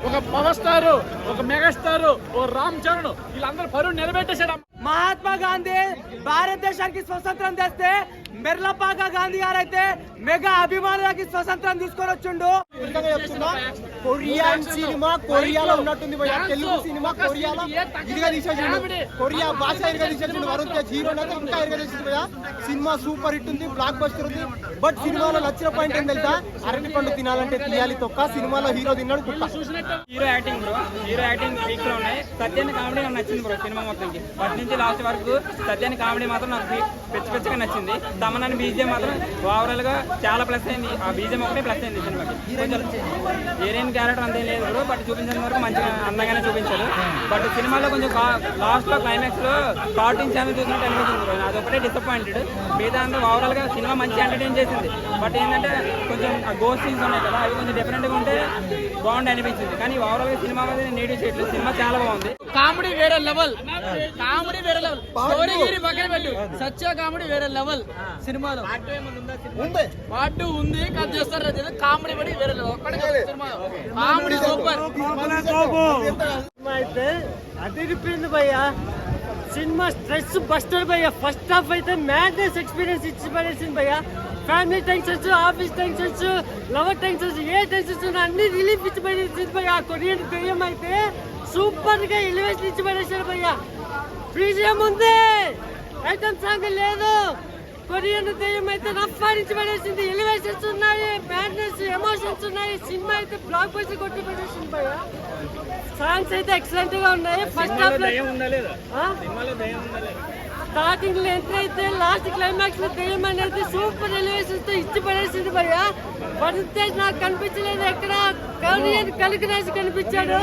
ఒక power star, ఒక megastar, ఒక రామ్ చరణ్ వీళ్ళందరూ పరువు నిలబెట్టేశాడు. మహాత్మా గాంధీ భారతదేశానికి స్వతంత్రం తెస్తే మెర్లపాక గాంధీ గారు అయితే మెగా అభిమానులకి స్వతంత్రం తీసుకొని వచ్చిండు. కొరియన్ సినిమా కొరియాలో ఉన్నట్టుంది భయ్యా, తెలుగు సినిమా కొరియాలో ఇదిగా తీసేసిండు, కొరియా భాష ఇదిగా తీసేసిండు. వరుణ్ తేజ్ హీరో ఇంకా ఇదిగా తీసిండు భయ్యా. సినిమా సూపర్ హిట్ ఉంది, బ్లాక్ బస్టర్ ఉంది. బట్ సినిమాలో నచ్చిన పాయింట్ ఏం తెలుసా, అరటి పండు తినాలంటే తీయాలి తొక్క. సినిమాలో హీరో తిన్నాడు కుక్క. Hero acting bro, hero acting week లో ఉన్నాయి. సత్యాన్ని కామెడీ నాకు నచ్చింది బ్రో. సినిమా మొత్తానికి ఫస్ట్ నుంచి లాస్ట్ వరకు సత్యాన్ని కామెడీ మాత్రం నాకు పిచ్చిగా నచ్చింది. తమన్నాని బీజిఎం మాత్రం ఓవరాల్ గా చాలా ప్లస్ అయింది. ఆ బీజిఎం ఒకటే ప్లస్ అయింది సినిమాకి. హీరోయిన్ క్యారెక్టర్ అంతే లేదు బ్రో, బట్ చూపించిన వరకు మంచిగా అందంగానే చూపించారు. బట్ సినిమాలో కొంచెం లాస్ట్ లో క్లైమాక్స్ లో కార్టూన్ ఛానల్ చూసినట్టు అనిపించింది బ్రో. అదొకటే డిసప్పాయింటెడ్. మిగతా అంతా ఓవరాల్ గా సినిమా మంచి ఎంటర్టైన్ చేసింది. బట్ ఏంటంటే కొంచెం ఆ గోస్ట్ సీన్స్ ఉన్నాయి కదా, అవి కొంచెం డిఫరెంట్ గా ఉంటే బాగుంది అనిపించింది. కానీ ఓవరాల్ గా సినిమా మీద నేటివ్ చేయట్లేదు. సినిమా చాలా బాగుంది. కామెడీ వేరే లెవెల్, కామెడీ వేరే లెవెల్, స్టోరీ గిరి పక్కన పెట్టు, సత్య కామెడీ వేరే లెవెల్. సినిమాలో పార్ట్ 2 ఉంది, కట్ చేస్తారు. కామెడీ పడి వేరే లెవెల్. సినిమా కామెడీ సూపర్ అయితే అదిరిపోయింది భయ్యా. సినిమా స్ట్రెస్ బస్టర్ భయ్యా. ఫస్ట్ హాఫ్ అయితే మ్యాడ్నెస్ ఎక్స్పీరియన్స్ ఇచ్చి పడేసింది భయ్యా. Family tensions, office tensions, lover tensions, ఏ టెన్షన్స్ అన్ని రిలీఫ్ ఇచ్చి పడేసింది భయ్యా. కొరియన్ దెయ్యం అయితే సూపర్ గా ఎలివేషన్ ఇచ్చి పడేసాడు భయ్యా. బీజిఎం ఉంది, ఐటమ్ సాంగ్ లేదు. కొరియన్ దెయ్యం అయితే రఫాడించి పడేసింది. ఎలివేషన్స్ ఉన్నాయి, మ్యాడ్నెస్ ఎమోషన్స్ ఉన్నాయి. సినిమా అయితే బ్లాక్ బస్టర్ కొట్టి పడేసింది భయ్యా. సాంగ్స్ అయితే ఎక్సలెంట్ గా ఉన్నాయి. ఫస్ట్ హాఫ్ స్టార్టింగ్ లో ఎంట్రీ అయితే లాస్ట్ క్లైమాక్స్ లో దెయ్యం అనేది సూపర్ ఎలివేషన్స్ తో ఇచ్చి పడేసింది భయ్యా. వరుణ్ తేజ్ నాకు కనిపించలేదు ఎక్కడ, కొరియన్ కలిగినాసి కనిపించాడు.